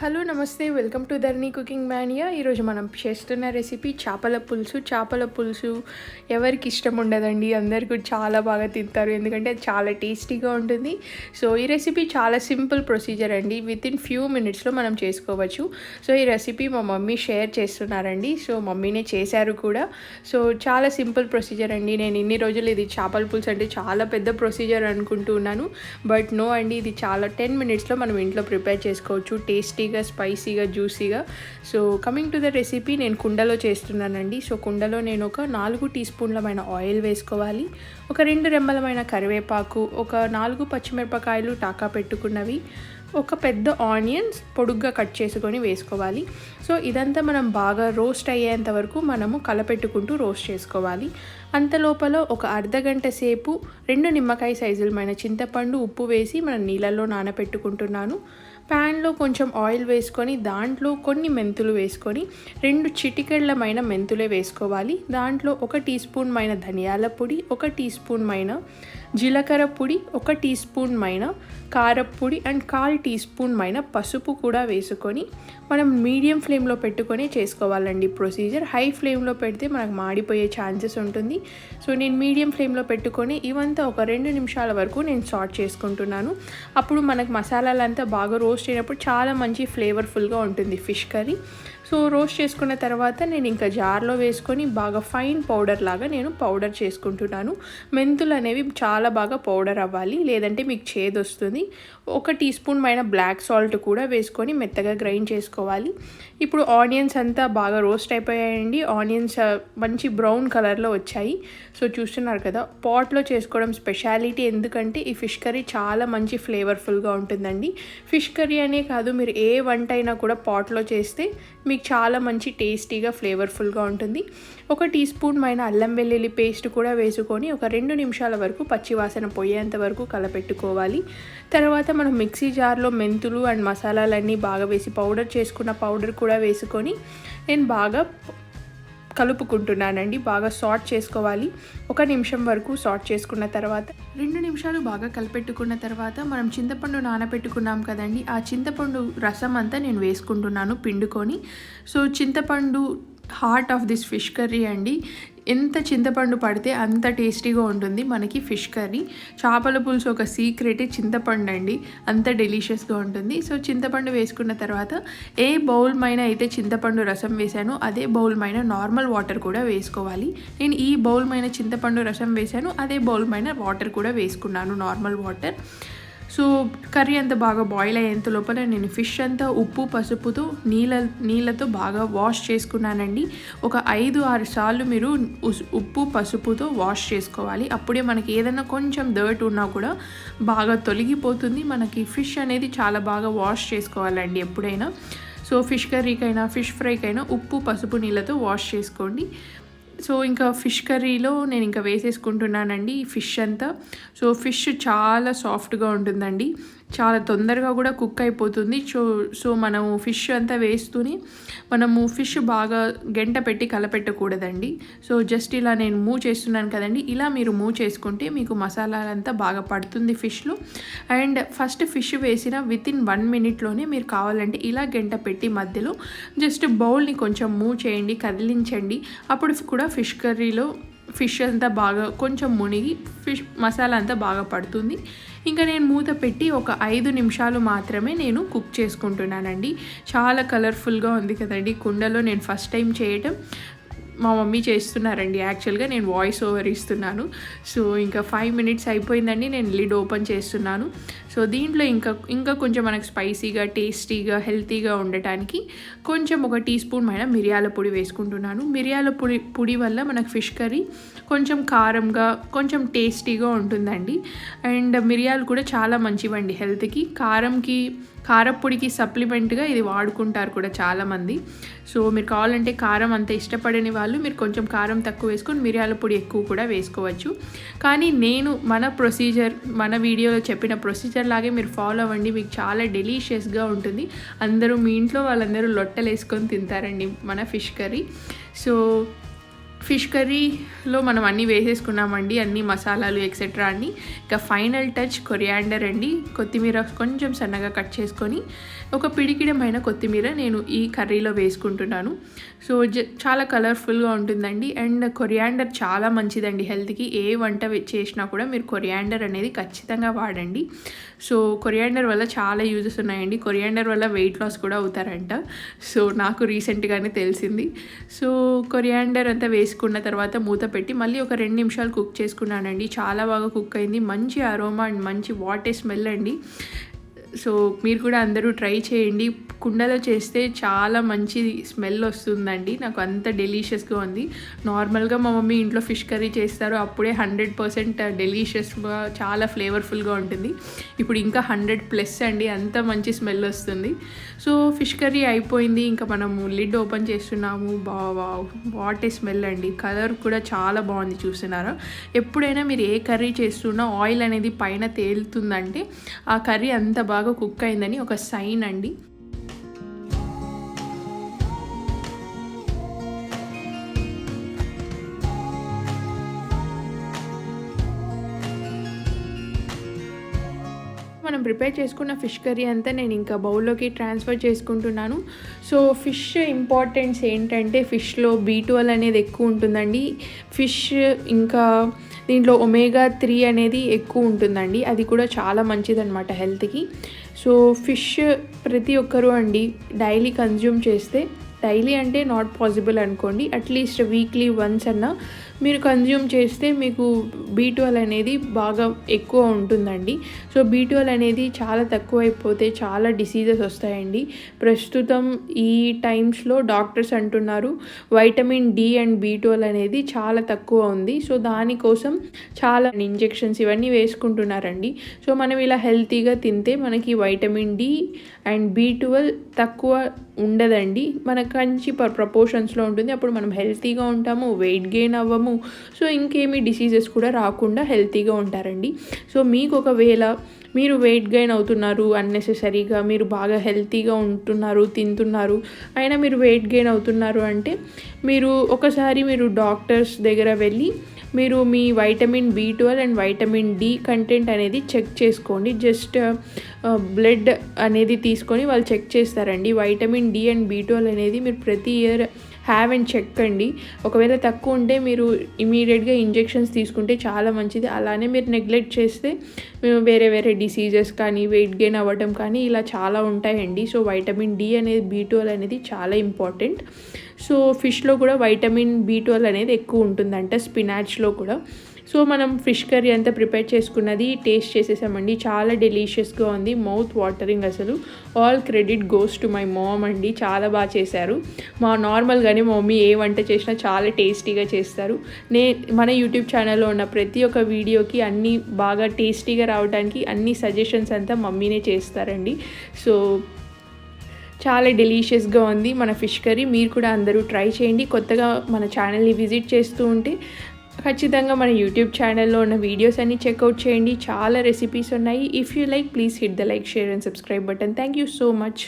Hello నమస్తే, welcome to Dharani cooking mania. ఈరోజు మనం చేస్తున్న రెసిపీ చేపల పులుసు. చేపల పులుసు ఎవరికి ఇష్టం ఉండదండి, అందరు కూడా చాలా బాగా తింటారు, ఎందుకంటే అది చాలా టేస్టీగా ఉంటుంది. సో ఈ రెసిపీ చాలా సింపుల్ ప్రొసీజర్ అండి, విత్ ఇన్ ఫ్యూ మినిట్స్లో మనం చేసుకోవచ్చు. సో ఈ రెసిపీ మా మమ్మీ షేర్ చేస్తున్నారండి, సో మమ్మీనే చేశారు కూడా. సో చాలా సింపుల్ ప్రొసీజర్ అండి. నేను ఇన్ని రోజులు ఇది చేపల పులుసు అంటే చాలా పెద్ద ప్రొసీజర్ అనుకుంటున్నాను, బట్ నో అండి, ఇది చాలా 10 మినిట్స్లో మనం ఇంట్లో ప్రిపేర్ చేసుకోవచ్చు, టేస్టీగా, స్పైసీగా, జ్యూసీగా. So coming to the recipe, నేను కుండలో చేస్తున్నానండి. సో కుండలో నేను ఒక 4 టీ స్పూన్లమైన ఆయిల్ వేసుకోవాలి, ఒక 2 రెమ్మలమైన కరివేపాకు, ఒక 4 పచ్చిమిరపకాయలు టాకా పెట్టుకున్నవి, ఒక పెద్ద ఆనియన్స్ పొడుగ్గా కట్ చేసుకొని వేసుకోవాలి. సో ఇదంతా మనం బాగా రోస్ట్ అయ్యేంత వరకు మనము కలపెట్టుకుంటూ రోస్ట్ చేసుకోవాలి. అంతలోపల ఒక అర్ధగంట సేపు 2 నిమ్మకాయ సైజులమైన చింతపండు, ఉప్పు వేసి మనం నీళ్ళల్లో నానబెట్టుకుంటున్నాను. ప్యాన్లో కొంచెం ఆయిల్ వేసుకొని దాంట్లో కొన్ని మెంతులు వేసుకొని 2 చిటికెళ్ళమైన మెంతులే వేసుకోవాలి. దాంట్లో 1 టీ స్పూన్ మైన ధనియాల పొడి, 1 టీ స్పూన్ మైన జీలకర్ర పొడి, 1 టీ స్పూన్ మైన కారపొడి అండ్ 1/4 టీ స్పూన్ మైన పసుపు కూడా వేసుకొని మనం మీడియం ఫ్లేమ్లో పెట్టుకొని చేసుకోవాలండి ప్రొసీజర్. హై ఫ్లేమ్లో పెడితే మనకు మాడిపోయే ఛాన్సెస్ ఉంటుంది. సో నేను మీడియం ఫ్లేమ్లో పెట్టుకొని ఇవంతా ఒక 2 నిమిషాల వరకు నేను సాట్ చేసుకుంటున్నాను. అప్పుడు మనకు మసాలాలంతా బాగా రోస్ట్ అయినప్పుడు చాలా మంచి ఫ్లేవర్ఫుల్గా ఉంటుంది ఫిష్ కర్రీ. సో రోస్ట్ చేసుకున్న తర్వాత నేను ఇంకా జార్లో వేసుకొని బాగా ఫైన్ పౌడర్ లాగా నేను పౌడర్ చేసుకుంటున్నాను. మెంతులు అనేవి చాలా బాగా పౌడర్ అవ్వాలి, లేదంటే మీకు చేదు వస్తుంది. 1 టీ స్పూన్ మైన బ్లాక్ సాల్ట్ కూడా వేసుకొని మెత్తగా గ్రైండ్ చేసుకోవాలి. ఇప్పుడు ఆనియన్స్ అంతా బాగా రోస్ట్ అయిపోయాయండి. ఆనియన్స్ మంచి బ్రౌన్ కలర్లో వచ్చాయి. సో చూస్తున్నారు కదా, పాట్లో చేసుకోవడం స్పెషాలిటీ, ఎందుకంటే ఈ ఫిష్ కర్రీ చాలా మంచి ఫ్లేవర్ఫుల్గా ఉంటుందండి. ఫిష్ కర్రీ అనే కాదు, మీరు ఏ వంట అయినా కూడా పాట్లో చేస్తే మీకు చాలా మంచి టేస్టీగా ఫ్లేవర్ఫుల్గా ఉంటుంది. 1 టీ స్పూన్ మైన అల్లం వెల్లుల్లి పేస్ట్ కూడా వేసుకొని ఒక 2 నిమిషాల వరకు పచ్చివాసన పోయేంత వరకు కలపెట్టుకోవాలి. తర్వాత మనం మిక్సీ జార్లో మెంతులు అండ్ మసాలాలన్నీ బాగా వేసి పౌడర్ చేసుకున్న పౌడర్ కూడా వేసుకొని నేను బాగా కలుపుకుంటున్నానండి. బాగా సాట్ చేసుకోవాలి. 1 నిమిషం వరకు సాట్ చేసుకున్న తర్వాత 2 నిమిషాలు బాగా కలిపెట్టుకున్న తర్వాత మనం చింతపండు నానబెట్టుకున్నాం కదండి, ఆ చింతపండు రసం అంతా నేను వేసుకుంటున్నాను పిండుకొని. సో చింతపండు heart of this fish curry అండి. ఎంత చింతపండు పడితే అంత టేస్టీగా ఉంటుంది మనకి ఫిష్ కర్రీ. చేపల పులుసు ఒక సీక్రెట్ చింతపండు అండి, అంత డెలిషియస్గా ఉంటుంది. సో చింతపండు వేసుకున్న తర్వాత ఏ బౌల్ మైన అయితే చింతపండు రసం వేసానో అదే బౌల్ మైన నార్మల్ వాటర్ కూడా వేసుకోవాలి. నేను ఈ బౌల్ మైన చింతపండు రసం వేసాను, అదే బౌల్ మైన వాటర్ కూడా వేసుకున్నాను, నార్మల్ వాటర్. సో కర్రీ అంతా బాగా బాయిల్ అయ్యేంత లోపల నేను ఫిష్ అంతా ఉప్పు పసుపుతో నీళ్ళతో బాగా వాష్ చేసుకున్నానండి. ఒక 5-6 సార్లు మీరు ఉప్పు పసుపుతో వాష్ చేసుకోవాలి. అప్పుడే మనకి ఏదైనా కొంచెం డర్ట్ ఉన్నా కూడా బాగా తొలగిపోతుంది. మనకి ఫిష్ అనేది చాలా బాగా వాష్ చేసుకోవాలండి ఎప్పుడైనా. సో ఫిష్ కర్రీకైనా ఫిష్ ఫ్రైకైనా ఉప్పు పసుపు నీళ్ళతో వాష్ చేసుకోండి. సో ఇంకా ఫిష్ కర్రీలో నేను ఇంకా వేసేసుకుంటున్నానండి ఫిష్ అంతా. సో ఫిష్ చాలా సాఫ్ట్గా ఉంటుందండి, చాలా తొందరగా కూడా కుక్ అయిపోతుంది. సో మనము ఫిష్ అంతా వేస్తూనే మనము ఫిష్ బాగా గంట పెట్టి కలపెట్టకూడదండి. సో జస్ట్ ఇలా నేను మూవ్ చేస్తున్నాను కదండి, ఇలా మీరు మూవ్ చేసుకుంటే మీకు మసాలాలంతా బాగా పడుతుంది ఫిష్లో. అండ్ ఫస్ట్ ఫిష్ వేసిన విత్ ఇన్ 1 మినిట్లోనే మీరు కావాలంటే ఇలా గంట పెట్టి మధ్యలో జస్ట్ బౌల్ని కొంచెం మూవ్ చేయండి, కదిలించండి. అప్పుడు కూడా ఫిష్ కర్రీలో ఫిష్ అంతా బాగా కొంచెం మునిగి ఫిష్ మసాలా అంతా బాగా పడుతుంది. ఇంకా నేను మూత పెట్టి ఒక 5 నిమిషాలు మాత్రమే నేను కుక్ చేసుకుంటున్నానండి. చాలా కలర్ఫుల్గా ఉంది కదండి కుండలో. నేను ఫస్ట్ టైం చేయటం, మా మమ్మీ చేస్తున్నారండి, యాక్చువల్గా నేను వాయిస్ ఓవర్ ఇస్తున్నాను. సో ఇంకా 5 మినిట్స్ అయిపోయిందండి, నేను లిడ్ ఓపెన్ చేస్తున్నాను. సో దీంట్లో ఇంకా కొంచెం మనకు స్పైసీగా, టేస్టీగా, హెల్తీగా ఉండటానికి కొంచెం 1 టీ స్పూన్ మైన మిరియాల పొడి వేసుకుంటున్నాను. మిరియాల పొడి వల్ల మనకు ఫిష్ కర్రీ కొంచెం కారంగా, కొంచెం టేస్టీగా ఉంటుందండి. అండ్ మిరియాలు కూడా చాలా మంచివండి హెల్త్కి. కారపొడికి సప్లిమెంట్గా ఇది వాడుకుంటారు కూడా చాలామంది. సో మీరు కావాలంటే కారం అంత ఇష్టపడని వాళ్ళు మీరు కొంచెం కారం తక్కువ వేసుకొని మిరియాల పొడి ఎక్కువ కూడా వేసుకోవచ్చు. కానీ నేను మన వీడియోలో చెప్పిన ప్రొసీజర్ లాగే మీరు ఫాలో అవ్వండి, మీకు చాలా డెలీషియస్గా ఉంటుంది. మీ ఇంట్లో వాళ్ళందరూ లొట్టలు వేసుకొని తింటారండి మన ఫిష్ కర్రీ. సో ఫిష్ కర్రీలో మనం అన్నీ వేసేసుకున్నామండి, అన్ని మసాలాలు ఎక్సెట్రా అన్నీ. ఇక ఫైనల్ టచ్ కొరియాండర్ అండి. కొత్తిమీర కొంచెం సన్నగా కట్ చేసుకొని ఒక పిడికిడమైన కొత్తిమీర నేను ఈ కర్రీలో వేసుకుంటున్నాను. సో చాలా కలర్ఫుల్గా ఉంటుందండి. అండ్ కొరియాండర్ చాలా మంచిదండి హెల్త్కి. ఏ వంట చేసినా కూడా మీరు కొరియాండర్ అనేది ఖచ్చితంగా వాడండి. సో కొరియాండర్ వల్ల చాలా యూజెస్ ఉన్నాయండి. కొరియాండర్ వల్ల వెయిట్ లాస్ కూడా అవుతారంట. సో నాకు రీసెంట్గానే తెలిసింది. సో కొరియాండర్ అంతా వేసుకున్న తర్వాత మూత పెట్టి మళ్ళీ ఒక 2 నిమిషాలు కుక్ చేసుకున్నానండి. చాలా బాగా కుక్ అయింది. మంచి అరోమా అండ్ మంచి వాటర్ స్మెల్ అండి. సో మీరు కూడా అందరూ ట్రై చేయండి. కుండలో చేస్తే చాలా మంచి స్మెల్ వస్తుందండి. నాకు అంత డెలీషియస్గా ఉంది. నార్మల్గా మా మమ్మీ ఇంట్లో ఫిష్ కర్రీ చేస్తారు, అప్పుడే 100% డెలీషియస్గా చాలా ఫ్లేవర్ఫుల్గా ఉంటుంది. ఇప్పుడు ఇంకా 100+ అండి, అంత మంచి స్మెల్ వస్తుంది. సో ఫిష్ కర్రీ అయిపోయింది. ఇంకా మనము లిడ్ ఓపెన్ చేస్తున్నాము. వాటర్ స్మెల్ అండి. కలర్ కూడా చాలా బాగుంది, చూస్తున్నారా? ఎప్పుడైనా మీరు ఏ కర్రీ చేస్తున్నా ఆయిల్ అనేది పైన తేలుతుందంటే ఆ కర్రీ అంత బాగా కుక్ అయిందని ఒక సైన్ అండి. మనం ప్రిపేర్ చేసుకున్న ఫిష్ కర్రీ అంతా నేను ఇంకా బౌల్లోకి ట్రాన్స్ఫర్ చేసుకుంటున్నాను. సో ఫిష్ ఇంపార్టెన్స్ ఏంటంటే ఫిష్లో B12 అనేది ఎక్కువ ఉంటుందండి. ఫిష్ ఇంకా దీంట్లో omega-3 అనేది ఎక్కువ ఉంటుందండి. అది కూడా చాలా మంచిదన్నమాట హెల్త్కి. సో ఫిష్ ప్రతి ఒక్కరూ అండి డైలీ కన్జ్యూమ్ చేస్తే, డైలీ అంటే నాట్ పాసిబుల్ అనుకోండి, అట్లీస్ట్ వీక్లీ వన్స్ అన్నా మీరు కన్జ్యూమ్ చేస్తే మీకు B12 అనేది బాగా ఎక్కువ ఉంటుందండి. సో B12 అనేది చాలా తక్కువ అయిపోతే చాలా డిసీజెస్ వస్తాయండి. ప్రస్తుతం ఈ టైమ్స్లో డాక్టర్స్ అంటున్నారు వైటమిన్ D అండ్ B12 అనేది చాలా తక్కువ ఉంది. సో దానికోసం చాలా ఇంజెక్షన్స్ ఇవన్నీ వేసుకుంటున్నారండి. సో మనం ఇలా హెల్తీగా తింటే మనకి వైటమిన్ D అండ్ B12 తక్కువ ఉండదండి, మనకు మంచి ప్రపోర్షన్స్లో ఉంటుంది. అప్పుడు మనం హెల్తీగా ఉంటాము, వెయిట్ గెయిన్ అవ్వము. సో ఇంకేమీ డిసీజెస్ కూడా రాకుండా హెల్తీగా ఉంటారండి. సో మీకు ఒకవేళ మీరు వెయిట్ గెయిన్ అవుతున్నారు అన్నెసెసరీగా, మీరు బాగా హెల్తీగా ఉంటున్నారు, తింటున్నారు, అయినా మీరు వెయిట్ గెయిన్ అవుతున్నారు అంటే ఒకసారి మీరు డాక్టర్స్ దగ్గర వెళ్ళి మీరు మీ vitamin B12 and vitamin D content అనేది చెక్ చేసుకోండి. జస్ట్ బ్లడ్ అనేది తీసుకొని వాళ్ళు చెక్ చేస్తారండి. వైటమిన్ D అండ్ B12 అనేది మీరు ప్రతి ఇయర్ హ్యావ్ అండ్ చెక్ అండి. ఒకవేళ తక్కువ ఉంటే మీరు ఇమీడియట్గా ఇంజెక్షన్స్ తీసుకుంటే చాలా మంచిది. అలానే మీరు నెగ్లెక్ట్ చేస్తే వేరే వేరే డిసీజెస్ కానీ వెయిట్ గెయిన్ అవ్వడం కానీ ఇలా చాలా ఉంటాయండి. సో వైటమిన్ D అనేది B12 అనేది చాలా ఇంపార్టెంట్. సో ఫిష్లో కూడా వైటమిన్ B12 అనేది ఎక్కువ ఉంటుందంట, స్పినాచ్లో కూడా. సో మనం ఫిష్ కర్రీ అంతా ప్రిపేర్ చేసుకున్నది టేస్ట్ చేసేసామండి. చాలా డెలీషియస్గా ఉంది, మౌత్ వాటరింగ్ అసలు. All credit goes to my mom అండి. చాలా బాగా చేశారు. నార్మల్గానే మా మమ్మీ ఏ వంట చేసినా చాలా టేస్టీగా చేస్తారు. మన యూట్యూబ్ ఛానల్లో ఉన్న ప్రతి ఒక్క వీడియోకి అన్నీ బాగా టేస్టీగా రావడానికి అన్ని సజెషన్స్ అంతా మమ్మీనే చేస్తారండి. సో చాలా డెలీషియస్గా ఉంది మన ఫిష్ కర్రీ. మీరు కూడా అందరూ ట్రై చేయండి. కొత్తగా మన ఛానల్ని విజిట్ చేస్తూ ఉంటే ఖచ్చితంగా మన యూట్యూబ్ ఛానల్లో ఉన్న వీడియోస్ అన్ని చెక్అవుట్ చేయండి. చాలా రెసిపీస్ ఉన్నాయి. If you like, please hit the like, share and subscribe button. Thank you so much.